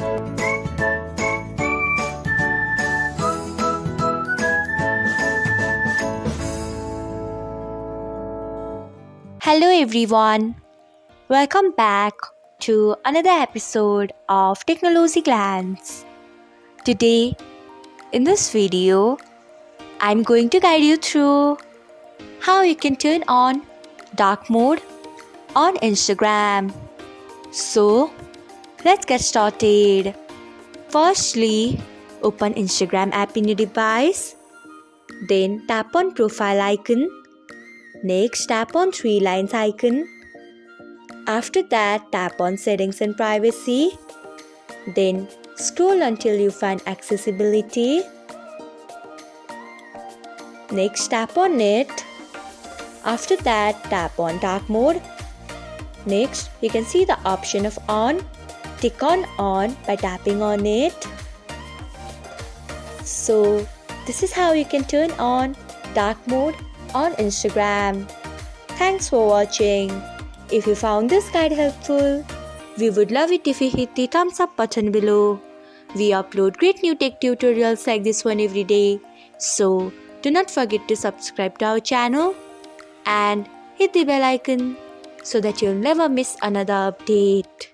Hello everyone, welcome back to another episode of Technologyglance. Today, in this video, I'm going to guide you through how you can turn on dark mode on Instagram. So, let's get started. Firstly, open Instagram app in your device. Then tap on profile icon. Next, tap on three lines icon. After that, tap on settings and privacy. Then scroll until you find accessibility. Next, tap on it. After that, tap on dark mode. Next, you can see the option of on. Tick on by tapping on it. So, this is how you can turn on dark mode on Instagram. Thanks for watching. If you found this guide helpful, we would love it if you hit the thumbs up button below. We upload great new tech tutorials like this one every day. So, do not forget to subscribe to our channel and hit the bell icon so that you'll never miss another update.